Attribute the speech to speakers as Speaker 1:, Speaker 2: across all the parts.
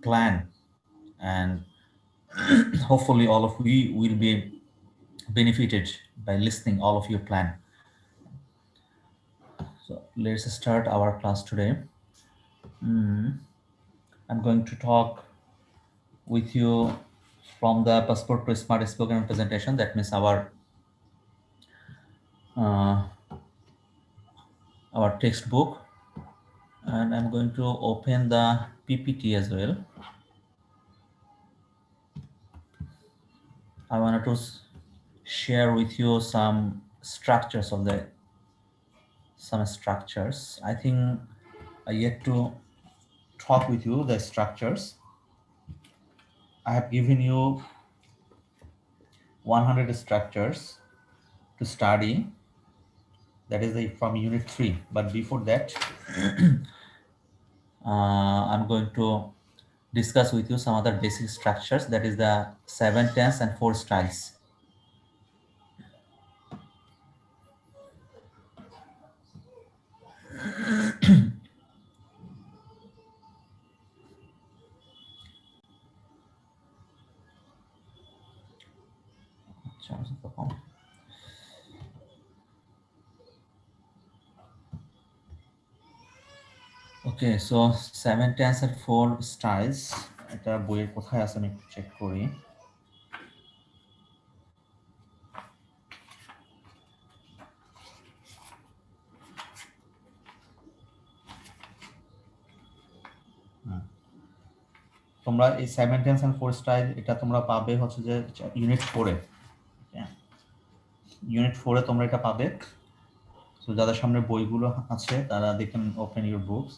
Speaker 1: plan, and hopefully all of we will be benefited by listening all of your plan. So let's start our class today. I'm going to talk with you from the Passport to Smart Spoken presentation. That means uh, our textbook, and I'm going to open the PPT as well. I wanted to share with you some structures of the some structures. I think I yet to talk with you the structures. I have given you 100 structures to study. That is from unit 3. But before that, I'm going to discuss with you some other basic structures. That is the 7 tense and 4 styles. Okay, so 7 tense and 4 styles. এটা বইয়ের কোথায় আছে আমি একটু check করি। তোমরা এই 7 tense and 4 style এটা তোমরা পাবে হচ্ছে যে ইউনিট 4 এ। ইউনিট 4 এ তোমরা এটা পাবে। সো যাদের সামনে বইগুলো আছে তারা they can open your books.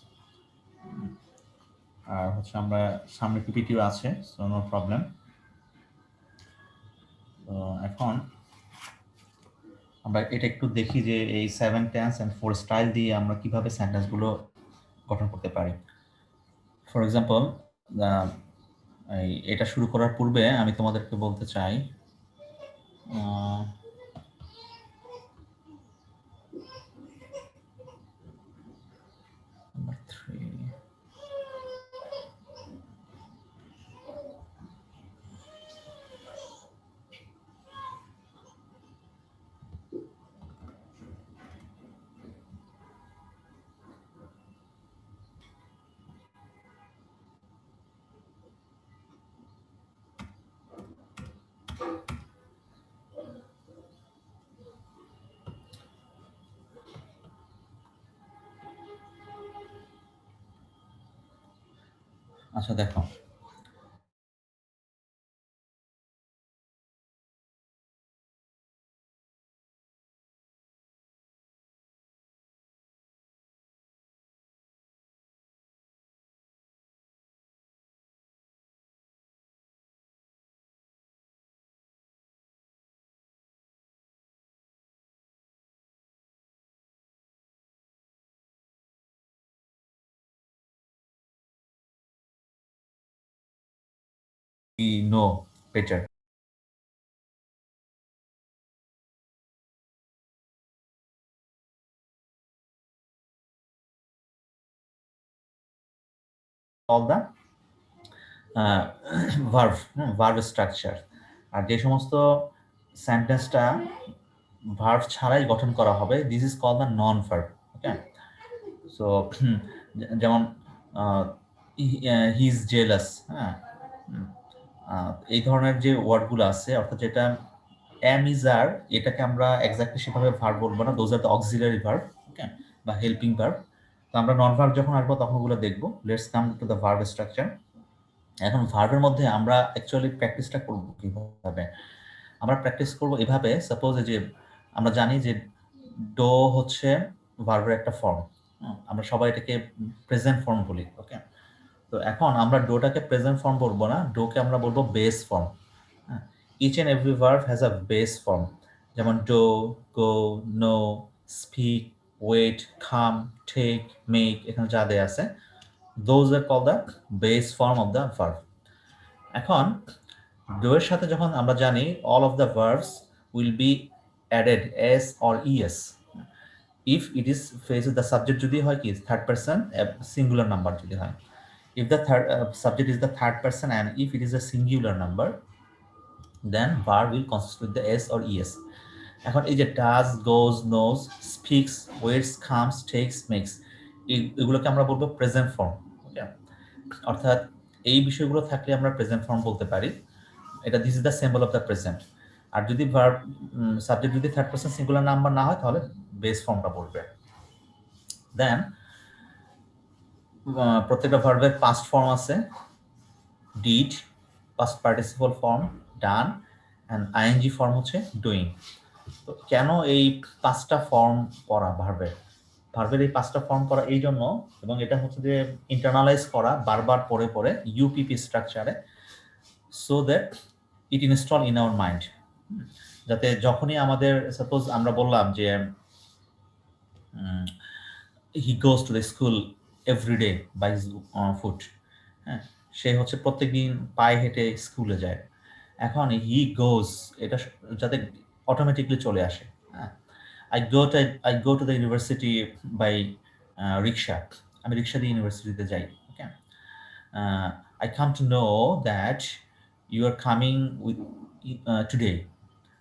Speaker 1: আর হচ্ছে আমরা সামনে পিপিটিও আছে, সো নো প্রবলেম। তো এখন আমরা এটা একটু দেখি যে এই 7 টেন্স এন্ড 4 স্টাইল দিয়ে আমরা কিভাবে সেন্টেন্সগুলো গঠন করতে পারি। ফর এক্সাম্পল, এটা শুরু করার পূর্বে আমি তোমাদেরকে বলতে চাই নাম্বার 3। আচ্ছা দেখো, we know better. All the verb structure. আর যে সমস্ত সেন্টেন্সটা ভার্ব ছাড়াই গঠন করা হবে, this is call the non verb. Okay, so যেমন হি ইজ জেলাস, হ্যাঁ, এই ধরনের যে ওয়ার্ডগুলো আছে, অর্থাৎ যেটা এম ইজ আর, এটাকে আমরা এক্স্যাক্টলি সেভাবে ভার্ব বলবো না, those are the auxiliary verb, okay, বা হেল্পিং ভার্ব। তো আমরা নন ভার্ব যখন আসবো তখন ওগুলো দেখবো। Let's come to the verb structure. এখন ভার্বের মধ্যে আমরা অ্যাকচুয়ালি প্র্যাকটিসটা করব কিভাবে? আমরা প্র্যাকটিস করব এভাবে, সাপোজ যে আমরা জানি যে ডো হচ্ছে ভার্বের একটা ফর্ম। আমরা সবাই এটাকে প্রেজেন্ট ফর্ম বলি, ওকে। তো এখন আমরা ডোটাকে প্রেজেন্ট ফর্ম বলবো না, ডোকে আমরা বলবো base form. Each and every verb has a base form. যেমন do, go, know, speak, wait, come, take, make, এখানে যা দেয়া আছে, those are call the base form of the verb. এখন ডো এর সাথে যখন আমরা জানি all of the verbs will be added S or ES if it is face the subject যদি হয় কি থার্ড পারসন সিঙ্গুলার নাম্বার যদি হয়। If the third subject is the third person and if it is a singular number, then verb will consist with the s or es. এখন এই যে does, goes, knows, speaks, waits, comes, takes, makes, এগুলোকে আমরা বলবো present form. ওকে, অর্থাৎ এই বিষয়গুলো থাকলে আমরা প্রেজেন্ট ফর্ম বলতে পারি। এটা this is the symbol of the present. আর যদি ভার্ব সাবজেক্ট যদি থার্ড পারসন সিঙ্গুলার নাম্বার না হয় তাহলে বেস ফর্মটা বলবে। দেন প্রত্যেকটা ভার্বের পাস্ট ফর্ম আছে, did, past participle form, done, and ING form হচ্ছে ডুইং। তো কেন এই পাঁচটা ফর্ম পড়া ভার্বের এই পাঁচটা ফর্ম করা এই জন্য, এবং এটা হচ্ছে যে ইন্টারনালাইজ করা বারবার পরে পরে ইউপিপি স্ট্রাকচারে, so that it install in our mind, যাতে যখনই আমাদের সাপোজ আমরা বললাম যে he goes to the school every day by his foot, হ্যাঁ, সে হচ্ছে প্রত্যেকদিন পায়ে হেঁটে স্কুলে যায়। এখন হি গোজ এটা যাতে অটোমেটিকলি চলে আসে, হ্যাঁ, I go to the university by rickshaw, আমি রিক্সা দিয়ে ইউনিভার্সিটিতে যাই। Okay, I come to know that you are coming with today,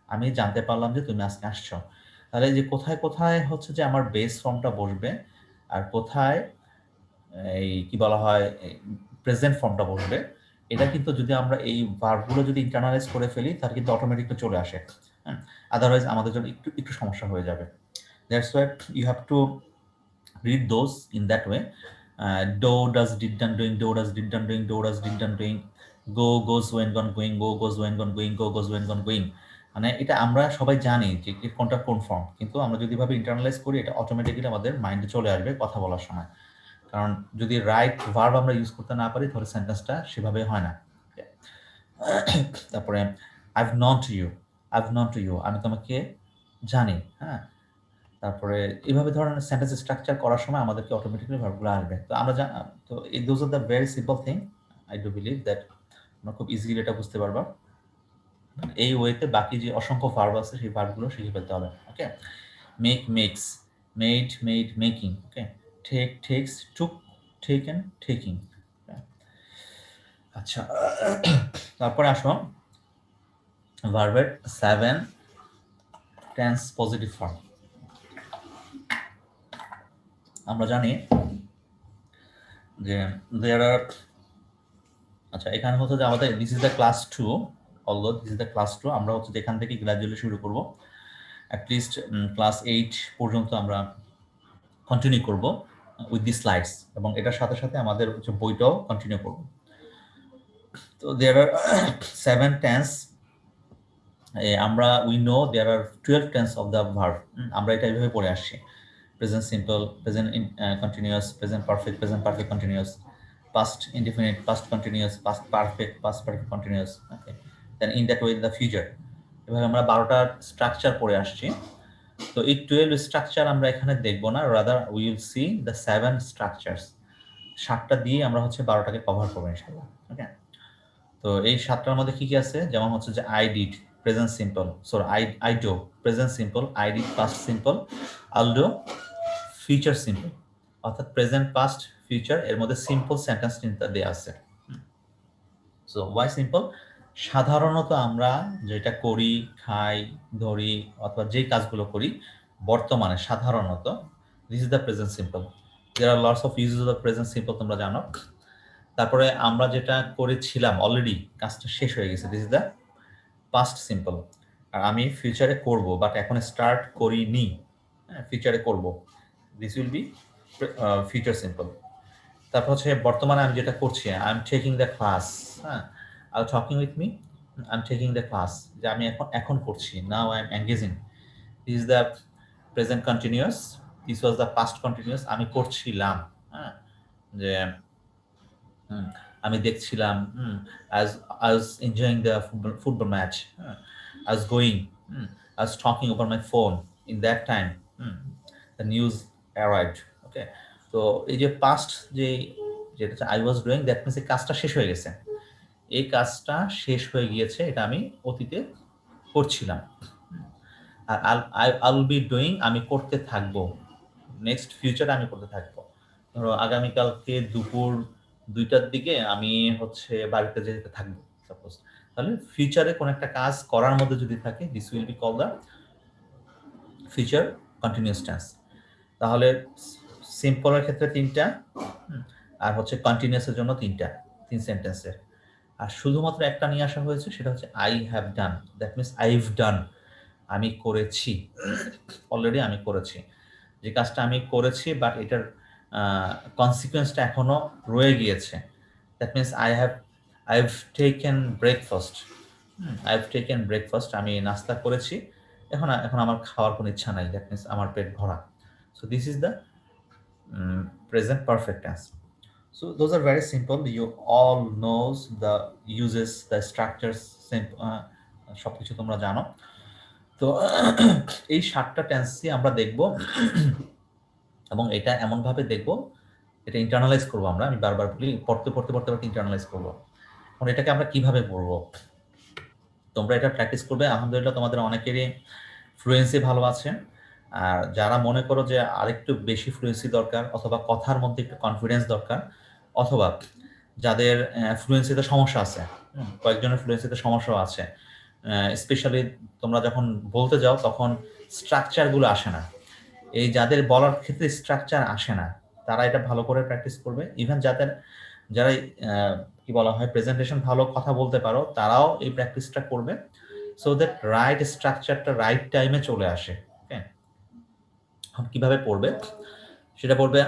Speaker 1: আমি জানতে পারলাম যে তুমি আজকে আসছো। তাহলে যে কোথায় কোথায় হচ্ছে যে আমার বেস ফর্মটা বসবে আর কোথায় এই কি বলা হয় প্রেজেন্ট ফর্মটা বসবে, এটা কিন্তু যদি আমরা এই ভার্বগুলো যদি ইন্টারনালাইজ করে ফেলি তাহলে কিন্তু অটোমেটিকলি চলে আসে। হ্যাঁ, আদারওয়াইজ আমাদের জন্য একটু একটু সমস্যা হয়ে যাবে। That's why you have to read those in that way. Do, does, did, done, doing, do, does, did, done, doing, do, does, did, done, doing, go, goes, went, gone, going, go, goes, went, gone, going, go, goes, went, gone, going। মানে এটা আমরা সবাই জানি যে কোনটা কোন form, কিন্তু আমরা যদি ভাবে ইন্টারনালাইজ করি এটা অটোমেটিক্যালি আমাদের মাইন্ডে চলে আসবে কথা বলার সময়। কারণ যদি রাইট ভার্ব আমরা ইউজ করতে না পারি তাহলে সেন্টেন্সটা সেভাবে হয় না। তারপরে আইভ নন টু ইউ, আমি তোমাকে জানি, হ্যাঁ। তারপরে এইভাবে ধরনের সেন্টেন্স স্ট্রাকচার করার সময় আমাদেরকে অটোমেটিক্যালি ভার্বগুলো আসবে। তো আমরা তো those are the very simple thing, I do believe that আমরা খুব ইজিলি এটা বুঝতে পারবা। এই ওয়েতে বাকি যে অসংখ্য ভার্ব আছে সেই ভার্বগুলো শিখে ফেলতে হবে। ওকে, মেক, মেক্স, মেড, মেকিং। ওকে, টেক, টেক্স, টুক, টেকেন, টেকিং। আচ্ছা, তারপরে আসো ভার্বের 7 টেন্স পজিটিভ ফর্ম। আমরা জানি যে দেয়ার আর, আচ্ছা এখানে হচ্ছে যে আমাদের this is the class 2, although this is the class 2, আমরা হচ্ছে যেখান থেকে গ্র্যাজুয়ালি শুরু করব, অ্যাটলিস্ট ক্লাস 8 পর্যন্ত আমরা কন্টিনিউ করব উইথ দি স্লাইডস, এবং এটার সাথে সাথে আমাদের হচ্ছে বইটাও কন্টিনিউ করব। তো দেয়ার আর 7 টেন্স, আমরা we know there are 12 tense of the verb. আমরা এটা এইভাবে পড়ে আসছি: present simple, present continuous, present perfect continuous, past indefinite, past continuous, past perfect continuous। Okay, then in that way in the future. এভাবে আমরা 12টা structure পড়ে আসছি। তো এই 12 স্ট্রাকচার আমরা এখানে দেখব না, rather we will see the 7 structures. 7টা দিয়ে আমরা হচ্ছে 12টাকে কভার করবো ইনশাআল্লাহ। ওকে, তো এই 7টার মধ্যে কি কি আছে, যেমন হচ্ছে যে I did present simple, sorry I do present simple, I did past simple, I'll do future simple. অর্থাৎ প্রেজেন্ট, পাস্ট, ফিউচার এর মধ্যে সিম্পল সেন্টেন্স তিনটা দেওয়া আছে। So why simple? সাধারণত আমরা যেটা করি, খাই, ধরি অথবা যে কাজগুলো করি বর্তমানে সাধারণত, this is the present simple. There are lots of uses of the present simple, তোমরা জানো। তারপরে আমরা যেটা করেছিলাম অলরেডি, কাজটা শেষ হয়ে গেছে, this is the past simple. আর আমি ফিউচারে করব বাট এখন স্টার্ট করিনি, ফিউচারে করব, this will be future simple. তারপর হচ্ছে বর্তমানে আমি যেটা করছি, I am taking the class, হ্যাঁ, আর talking with me, I am taking the class, যে আমি এখন করছি, now I am engaging, this is the present continuous, this was the past continuous, আমি করছিলাম, হ্যাঁ, যে আমি দেখছিলাম, আজ আজ এনজয়িং দ্য ফুটবল ম্যাচ, আজ গোয়িং, আজ talking over my phone in that time, the news arrived. Okay, তো এই যে পাস্ট যেটা I was doing, that means এই কাজটা শেষ হয়ে গেছে, এই কাজটা শেষ হয়ে গিয়েছে, এটা আমি অতীতে করছিলাম। আর আই উইল বি ডুইং, আমি করতে থাকবো, নেক্সট ফিউচারে আমি করতে থাকবো। ধরো আগামীকালকে দুপুর 2টার দিকে আমি হচ্ছে বাড়িতে যেতে থাকবো সাপোজ, তাহলে ফিউচারে কোন একটা কাজ করার মধ্যে যদি থাকে, this will be call the future continuous tense. তাহলে সিম্পলের ক্ষেত্রে 3টা, আর হচ্ছে কন্টিনিউয়াসের জন্য 3 সেন্টেন্সের। আর শুধুমাত্র একটা নিয়ে আসা হয়েছে, সেটা হচ্ছে I have done. That means I've done, আমি করেছি, অলরেডি আমি করেছি। যে কাজটা আমি করেছি বাট এটার কনসিকুয়েন্সটা এখনো রয়ে গিয়েছে। That means I have taken breakfast. আমি নাস্তা করেছি, এখন আমার খাওয়ার কোনো ইচ্ছা নাই। দ্যাট মিনস আমার পেট ভরা। So this is the present perfect tense. So those are very simple. You all knows the uses, the structures, সবকিছু তোমরা জানো। তো এই 7টা টেন্সই আমরা দেখব, এবং এটা এমনভাবে দেখব, এটা ইন্টারনালাইজ করবো আমরা। আমি বারবার বলি, পড়তে পড়তে পড়তে পড়তে ইন্টারনালাইজ করবো। এখন এটাকে আমরা কিভাবে পড়বো? তোমরা এটা প্র্যাকটিস করবে। আলহামদুলিল্লাহ তোমাদের অনেকেরই ফ্লুয়েন্সি ভালো আছে। আর যারা মনে করো যে আরেকটু বেশি ফ্লুয়েন্সি দরকার, অথবা কথার মধ্যে একটু কনফিডেন্স দরকার, অথবা যাদের ফ্লুয়েন্সিতে সমস্যা আছে, কয়েকজনের ফ্লুয়েন্সিতে সমস্যাও আছে, স্পেশালি তোমরা যখন বলতে যাও তখন স্ট্রাকচারগুলো আসে না। এই যাদের বলার ক্ষেত্রে স্ট্রাকচার আসে না, তারা এটা ভালো করে প্র্যাকটিস করবে। ইভেন যারা কি বলা হয় প্রেজেন্টেশন ভালো কথা বলতে পারো, তারাও এই প্র্যাকটিসটা করবে, সো দ্যাট রাইট স্ট্রাকচারটা রাইট টাইমে চলে আসে। ওকে, কিভাবে পড়বে সেটা পড়বে।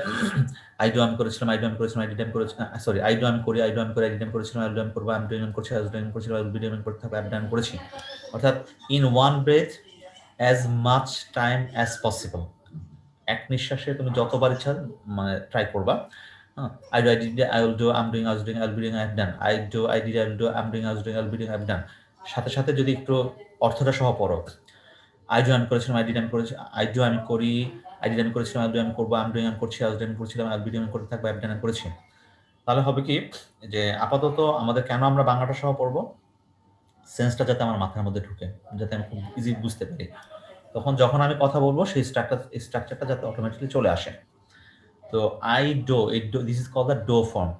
Speaker 1: আই ডু আমি করেছিলাম, আই ডু আমি করেছিলাম, আই ডিড আমি করেছিলাম, সরি আই ডু আমি করি, আই ডু আমি করে, আই ডিড আমি করেছিলাম, আই ডু আমি করবো, আমি ডুইং আমি করছি, আই ডুইং করছিলাম, আই উইল বি ডুইং করতে থাকবো, আই ডান করেছি। অর্থাৎ in one breath, as much time as possible. এক নিঃশ্বাসে তুমি যতবার ইচ্ছা মানে ট্রাই করবা। I do, I did, I will do, I am doing, I was doing, I will be doing, I have done. I do, I did, I will do, I am doing, I was doing, I will be doing, I have ডান। সাথে সাথে যদি একটু অর্থটা সহ পড়ো। I do আমি করেছিলাম, I did আমি করেছি, আই ডু আমি করি, আই ডিড আমি করেছিলাম, আই ডু আমি করবো, আই এম ডুইং আমি করছি, আই ওয়াজ ডুইং করছিলাম, আই উইল বি ডুইং করতে থাকবো, আই হ্যাভ ডান আমি করেছি। তাহলে হবে কি যে আপাতত আমাদের কেন আমরা বাংলাটা সহ পড়বো, সেন্সটা যাতে আমার মাথার মধ্যে ঢুকে, যাতে আমি খুব ইজি বুঝতে পারি। তখন যখন আমি কথা বলবো সেই স্ট্রাকচারটা যাতে অটোমেটিকলি চলে আসে। তো I do, it do, this is call the do form.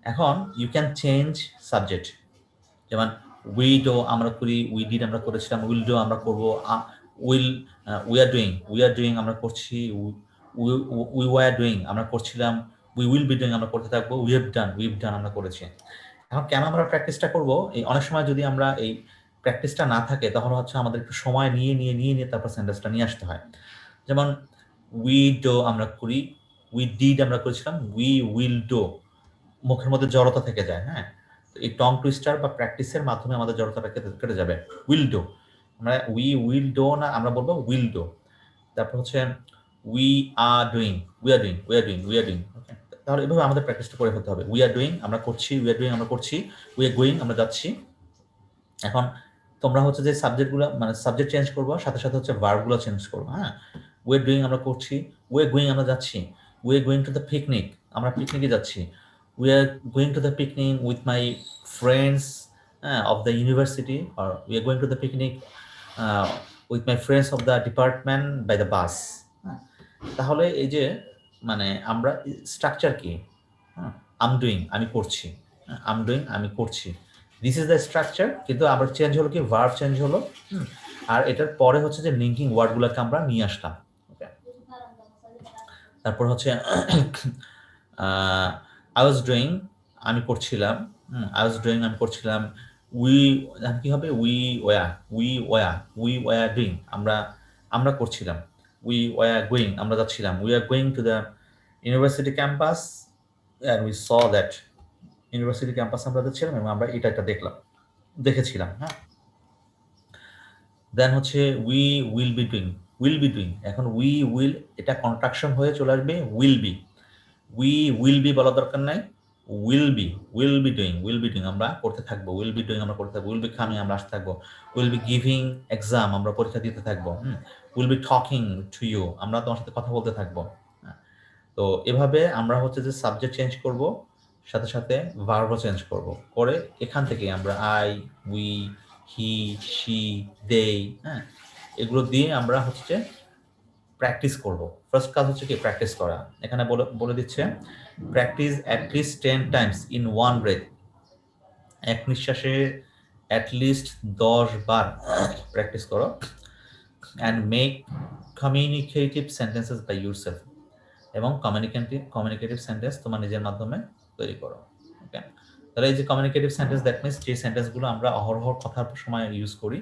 Speaker 1: এখন ইউ ক্যান চেঞ্জ সাবজেক্ট, যেমন উই ডো আমরা করি, উই ডিড আমরা করেছিলাম, উইল ডো আমরা করবো, উইল, উই আর ডুইং আমরা করছি, উই ওয়ার ডুইং আমরা করছিলাম, উই উইল বি ডুইং আমরা করতে থাকবো, উই হ্যাভ ডান আমরা করেছি। এখন কেন আমরা প্র্যাকটিসটা করবো? এই অনেক সময় যদি আমরা এই প্র্যাকটিসটা না থাকে, তখন হচ্ছে আমাদের একটু সময় নিয়ে তারপর সেন্টেন্সটা নিয়ে আসতে হয়। যেমন উই ডো আমরা করি, উই ডিড আমরা করেছিলাম, উই উইল ডো, মুখের মধ্যে জড়তা থেকে যায়। হ্যাঁ, এই টং টুইস্টার বা প্র্যাকটিসের মাধ্যমে আমাদের জড়তাটা কেটে যাবে। উইল ডো, আমরা উই উইল ডো না, আমরা বলবো উইল ডো। তারপর হচ্ছে we are doing, we are doing. Okay, তাহলে এভাবে আমাদের প্র্যাকটিসটা করে ফেলতে হবে। উই আর ডুইং আমরা করছি, উই আর ডুইং আমরা করছি, উই আর গোয়িং আমরা যাচ্ছি। এখন তোমরা হচ্ছে যে সাবজেক্টগুলো মানে সাবজেক্ট চেঞ্জ করবো, সাথে সাথে হচ্ছে ভার্বগুলো চেঞ্জ করবো। হ্যাঁ, উই আর ডুইং আমরা করছি, উই আর গোয়িং আমরা যাচ্ছি, we are going to the picnic আমরা পিকনিকে যাচ্ছি, we are going to the picnic with my friends of the university, আর we are going to the picnic with my friends of the department by the bus. তাহলে এই যে মানে আমরা structure কি, আম ডুইং আমি করছি, আম ডুইং আমি করছি, দিস ইজ দ্য স্ট্রাকচার। কিন্তু আবার চেঞ্জ হলো কি, ভার্ব চেঞ্জ হলো। আর এটার পরে হচ্ছে যে লিঙ্কিং ওয়ার্ডগুলোকে আমরা নিয়ে আসলাম। ওকে, তারপর হচ্ছে আই ওয়াজ ডুইং আমি করছিলাম, আই ওয়াজ ডুইং আমি করছিলাম, উই কি হবে, উই ওয়া ডুইং আমরা করছিলাম, উই ওয়া গোয়িং আমরা যাচ্ছিলাম, we are going to the university campus and we saw that, university campus আমরা যাচ্ছিলাম এবং আমরা এটা দেখেছিলাম। হ্যাঁ, দেন হচ্ছে উইল বি ডুইং। এখন উইল এটা কন্ট্রাকশন হয়ে চলে আসবে উইল বি বলার দরকার নাই, উইল বি ডুইং আমরা করতে থাকবো, উইল বি ডুইং আমরা করতে থাকবো, উইল বি কামিং আমরা আসতে থাকবো, উইল বি গিভিং এক্সাম আমরা পরীক্ষা দিতে থাকবো, will be talking to you আমরা তোমার সাথে কথা বলতে থাকবো। তো এভাবে আমরা হচ্ছে যে সাবজেক্ট চেঞ্জ করব, সাথে সাথে ভার্বও চেঞ্জ করব, করে এখান থেকে আমরা আই, উই, হি, শি, দে, হ্যাঁ, এগুলো দিয়ে আমরা হচ্ছে প্র্যাকটিস করব। ফার্স্ট কাজ হচ্ছে কি প্র্যাকটিস করা। এখানে বলে দিচ্ছে practice at least 10 times in one breath. এক নিঃশ্বাসে অ্যাটলিস্ট 10 বার প্র্যাকটিস করো। And make communicative sentences by yourself. এবং কমিউনিকেটিভ সেন্টেন্স তোমার নিজের মাধ্যমে তৈরি করো। ওকে, তাহলে এই যে কমিউনিকেটিভ সেন্টেন্স দ্যাট মিনস যে সেন্টেন্সগুলো আমরা অহরহ কথার সময় ইউজ করি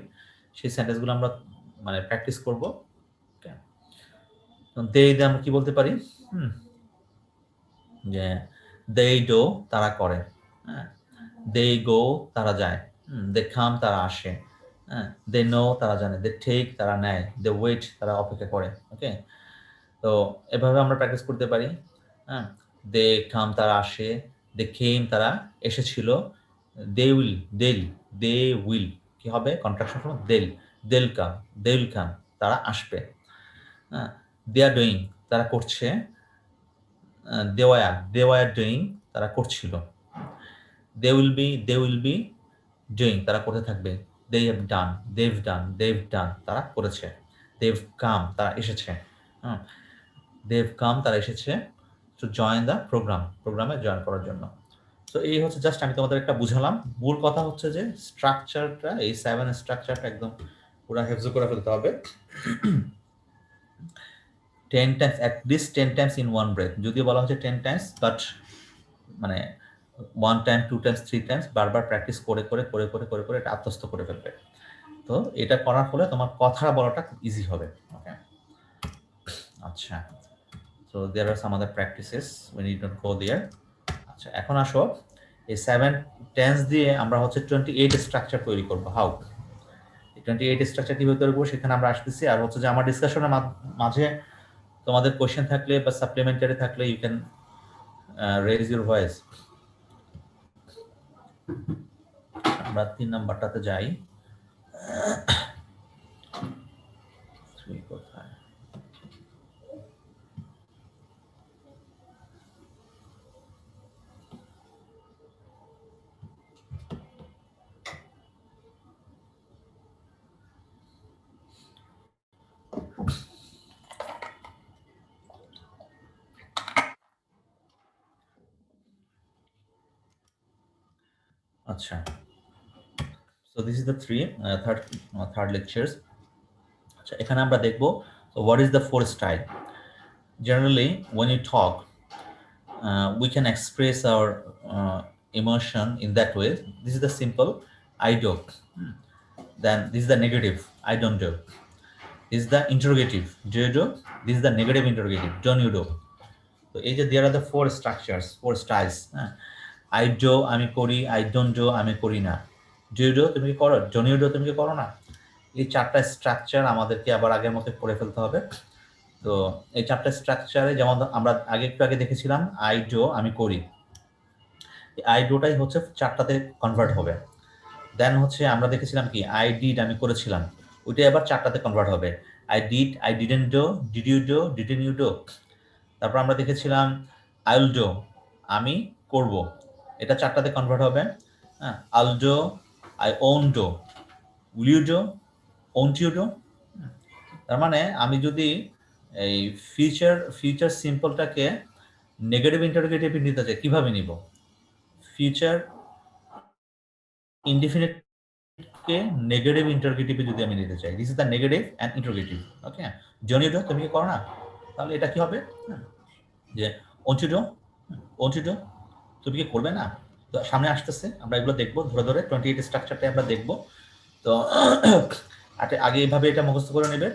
Speaker 1: সেই সেন্টেন্সগুলো আমরা মানে প্র্যাকটিস করব। ওকে, দে আমরা কি বলতে পারি? যে দে ডো তারা করে, হ্যাঁ, দে গো তারা যায়, দে কাম তারা আসে, হ্যাঁ, দে নো তারা জানে, দে টেক তারা নেয়, দে ওয়েট তারা অপেক্ষা করে। ওকে, তো এভাবে আমরা প্র্যাকটিস করতে পারি। হ্যাঁ, দে কাম তারা আসে, দে কেম তারা এসেছিল, দে উইল কি হবে কন্ট্রাকশন সময় দে উইল কাম তারা আসবে। হ্যাঁ, দে আর ডুইং তারা করছে, দে ওয়ার ডুইং তারা করছিল, দে উইল বি ডুইং তারা করতে থাকবে, দেভ ডান তারা করেছে, দেভ কাম তারা এসেছে, দেভ কাম তারা এসেছে টু জয়েন দ্য প্রোগ্রামে জয়েন করার জন্য। তো এই হচ্ছে জাস্ট আমি তোমাদের একটা বুঝালাম। মূল কথা হচ্ছে যে স্ট্রাকচারটা, এই 7 স্ট্রাকচারটা একদম পুরো হেফজ করে ফেলতে হবে। 10 times at least 10 times in one breath. যদিও বলা হচ্ছে 10 টাইমস, বাট মানে 1 টাইম 2 টাইমস 3 টাইমস বারবার প্র্যাকটিস করে এটা আত্মস্থ করে ফেলবে। তো এটা করার ফলে তোমার কথা বলাটা খুব ইজি হবে। ওকে, আচ্ছা, so there are some other practices, we need not go there. আচ্ছা, এখন আসো এই 7 টেন্স দিয়ে আমরা হচ্ছে 28 স্ট্রাকচার তৈরি করব। হাউ 28 স্ট্রাকচার কিভাবে তৈরি করবো সেখানে আমরা আসতেছি। আর হচ্ছে যে আমার ডিসকাশনের মাঝে তোমাদের কোয়েশ্চেন থাকলে বা সাপ্লিমেন্টারি থাকলে you can raise your voice. আমরা 3 নাম্বারটাতে যাই। কোথায়? আচ্ছা, so this is the third lectures. আচ্ছা, এখানে আমরা দেখব what is the 4 style. Generally when you talk we can express our emotion in that way. This is the simple I do. Then this is the negative I don't do. This is the interrogative do you do. This is the negative interrogative don't you do. তো এই যে there are the 4 structures, 4 styles. I do আমি করি, I don't do আমি করি না, do you do তুমি কি করো, don't you do তুমি কি করো না। এই 4টা স্ট্রাকচার আমাদেরকে আবার আগের মতো পড়ে ফেলতে হবে। তো এই 4টা স্ট্রাকচারে যেমন আমরা একটু আগে দেখেছিলাম I do আমি করি, I doটাই হচ্ছে 4টাতে কনভার্ট হবে। দেন হচ্ছে আমরা দেখেছিলাম কি I did আমি করেছিলাম, ওইটাই আবার 4টাতে কনভার্ট হবে। I did, I didn't do, did you do, didn't you do। তারপর আমরা দেখেছিলাম I will do আমি করব, এটা 4টাতে কনভার্ট হবে। হ্যাঁ, I'll do, I won't do, will you do, won't you do। তার মানে আমি যদি এই ফিউচার সিম্পলটাকে নেগেটিভ ইন্টারোগেটিভে নিতে চাই, কিভাবে নিব? ফিউচার ইনডিফিনিটকে নেগেটিভ ইন্টারোগেটিভে যদি আমি নিতে চাই, this is the negative and interrogative. Okay, don't you do তুমি কি করো না, তাহলে এটা কি হবে যে won't you do, won't you do তুমি কি করবে না। তো সামনে আসতেছে আমরা এগুলো দেখবো ধরে ধরে 28 স্ট্রাকচারটা আমরা দেখবো। তো আগে এইভাবে এটা মুখস্থ করে নেবে।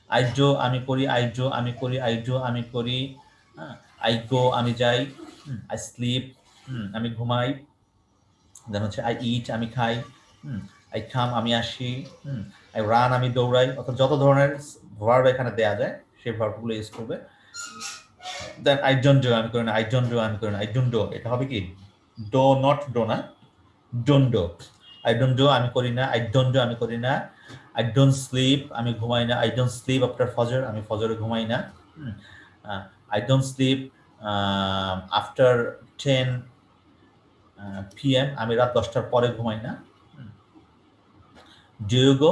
Speaker 1: I do আমি করি, I do আমি করি, I do আমি করি, I go আমি যাই, I sleep আমি ঘুমাই, দেন হচ্ছে I eat আমি খাই, I come আমি আসি, I run আমি দৌড়াই। অর্থাৎ যত ধরনের ভার্ব এখানে দেয়া যায় সেই ভার্বগুলো ইউজ করবে। দেন I don't do আমি করি না, I don't do আমি করি না, I don't do এটা হবে কি do not do না, don't do। I don't do আমি করি না, I don't do আমি করি না, I don't sleep আমি ঘুমাই না, I don't sleep after ফজর আমি ফজরে ঘুমাই না, I don't sleep after 10 PM আমি রাত 10টার পরে ঘুমাই না। Do you go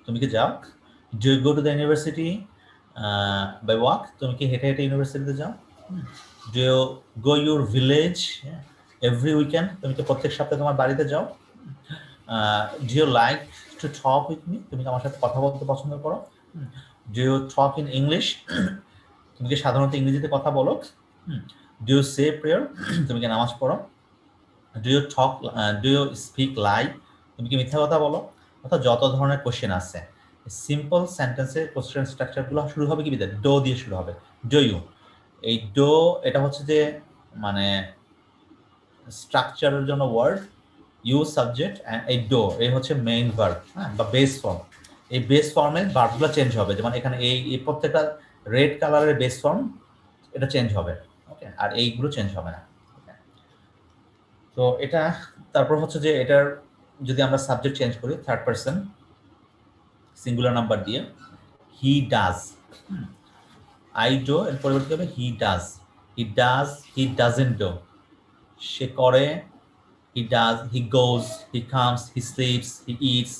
Speaker 1: তুমি কি যাও, do you go to the university by walk, তুমি কি হেঁটে হেঁটে ইউনিভার্সিটিতে যাও? Do you go your village every weekend, তুমি কি প্রত্যেক সপ্তাহে তোমার বাড়িতে যাও? Do you like to talk with me, তুমি কি আমার সাথে কথা বলতে পছন্দ করো? Do you talk in English, তুমি কি সাধারণত ইংরেজিতে কথা বলো? ডু ইউ সে প্রেয়ার, তুমি কি নামাজ পড়ো? Do you talk, do you speak lie, তুমি কি মিথ্যা কথা বলো? অর্থাৎ যত ধরনের কোশ্চেন আছে, সিম্পল সেন্টেন্সের কোশ্চেন স্ট্রাকচারগুলো শুরু হবে কি দিয়ে? ডো দিয়ে শুরু হবে। ডো ইউ, এই ডো এটা হচ্ছে যে মানে স্ট্রাকচারের জন্য ওয়ার্ড, ইউ সাবজেক্ট অ্যান্ড এই ডো এই হচ্ছে মেইন ভার্ব, হ্যাঁ, বা বেস ফর্ম। এই বেস ফর্মে ভার্বগুলো চেঞ্জ হবে, যেমন এখানে এই প্রত্যেকটা রেড কালারের বেস ফর্ম এটা চেঞ্জ হবে, ওকে, আর এইগুলো চেঞ্জ হবে না। তো এটা তারপর হচ্ছে যে এটার যদি আমরা সাবজেক্ট চেঞ্জ করি থার্ড পারসন সিঙ্গুলার নাম্বার দিয়ে, হি ডাজ, আই ডো এর পরিবর্তে হবে he does. He does, he doesn't do, সে করে, he does, he goes, he comes, he sleeps, he eats,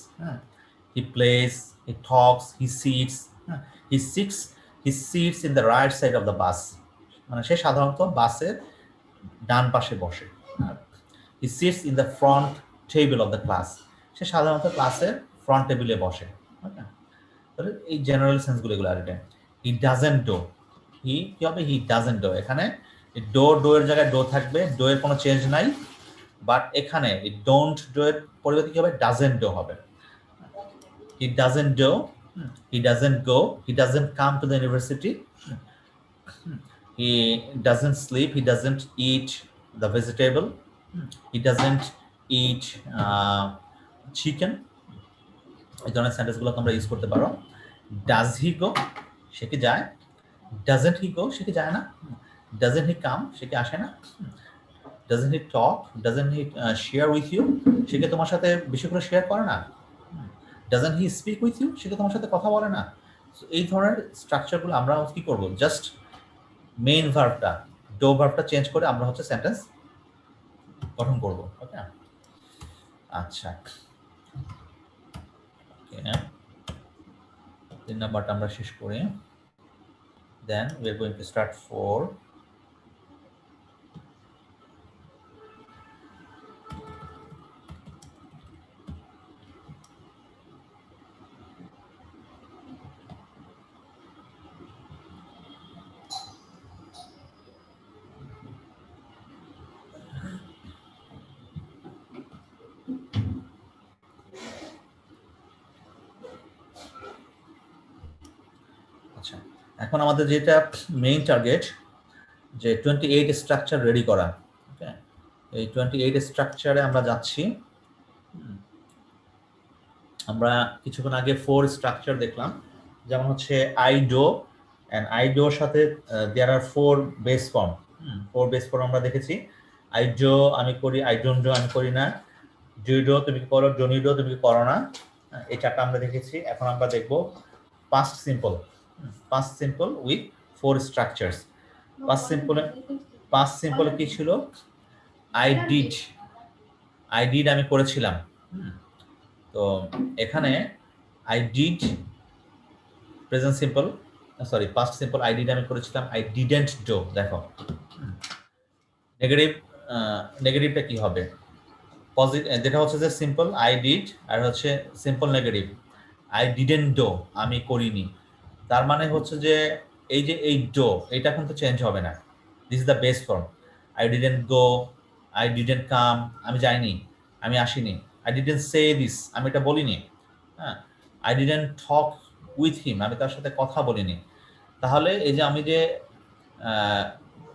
Speaker 1: he plays, he talks, he sits, he sits in the right side of the bus, মানে সে সাধারণত বাসের ডান পাশে বসে। He sits in the front table of the class, সে সাধারণত ক্লাসের front টেবিলে বসে। ওকে, তাহলে এই জেনারেল সেন্সগুলো এগুলো আর এটা। হি ডাজেন্ট ডো, হি কি হবে? হি ডাজেন্ট ডো, এখানে ডো ডো এর জায়গায় ডো থাকবে, ডো এর কোনো চেঞ্জ নাই, বাট এখানে ডোন্ট ডো এর পরিবর্তে কি হবে? ডাজেন্ট ডো হবে। He doesn't do, he doesn't go, he doesn't come to the university, he doesn't sleep, he doesn't eat the vegetable, he doesn't eat chicken, এই ধরনের সেন্টেন্সগুলো তোমরা ইউজ করতে পারো। ডাজ হি গো, সে কি যায়? ডাজেন্ট হি গো, সে কি যায় না? ডাজেন্ট হি কাম, সে কি আসে না? Doesn't he talk, doesn't he share with you, সে কি তোমার সাথে বেশি করে শেয়ার করে না? Doesn't he speak with you, সে কি তোমার সাথে কথা বলে না? এই ধরনের স্ট্রাকচারগুলো আমরা কি করবো? জাস্ট মেইন ভার্বটা, ডো ভার্বটা চেঞ্জ করে আমরা হচ্ছে সেন্টেন্স গঠন করব। ওকে, আচ্ছা, ওকে, 3 নাম্বারটা আমরা শেষ করি, then we are going to start 4। আচ্ছা, এখন আমাদের যেটা মেইন টার্গেট, যে 28 স্ট্রাকচার রেডি করা। ওকে, এই 28 স্ট্রাকচারে আমরা যাচ্ছি। আমরা কিছুক্ষণ আগে 4 স্ট্রাকচার দেখলাম, যেমন হচ্ছে আই ডো, অ্যান্ড আই ডোর সাথে দেয়ার আর 4 বেস ফর্ম। 4 বেস ফর্ম আমরা দেখেছি। আই ডো আমি করি, আই ডোন্ট ডো আমি করি না, ডু ডো তুমি কি করো, ডোনি ডো তুমি কি করো না। এই চারটা আমরা দেখেছি। এখন আমরা দেখব past simple. Past simple with 4 structures. Past সিম্পলে কি ছিল? আই ডিড, আই ডিড আমি করেছিলাম। তো এখানে I did present simple, sorry past simple, I did আমি করেছিলাম, আই ডিডেন্ট ডো। দেখো নেগেটিভ, নেগেটিভটা কি হবে? পজিটিভ, যেটা হচ্ছে যে সিম্পল আই ডিড, আর হচ্ছে simple negative I didn't do, আমি করিনি। তার মানে হচ্ছে যে এই যে এই ডো, এটা কিন্তু চেঞ্জ হবে না। This is the best form. I didn't go, I didn't come, আমি যাইনি, আমি আসিনি। আই ডিডেন্ট সে দিস, আমি এটা বলিনি। হ্যাঁ, I didn't talk with him, আমি তার সাথে কথা বলিনি। তাহলে এই যে আমি যে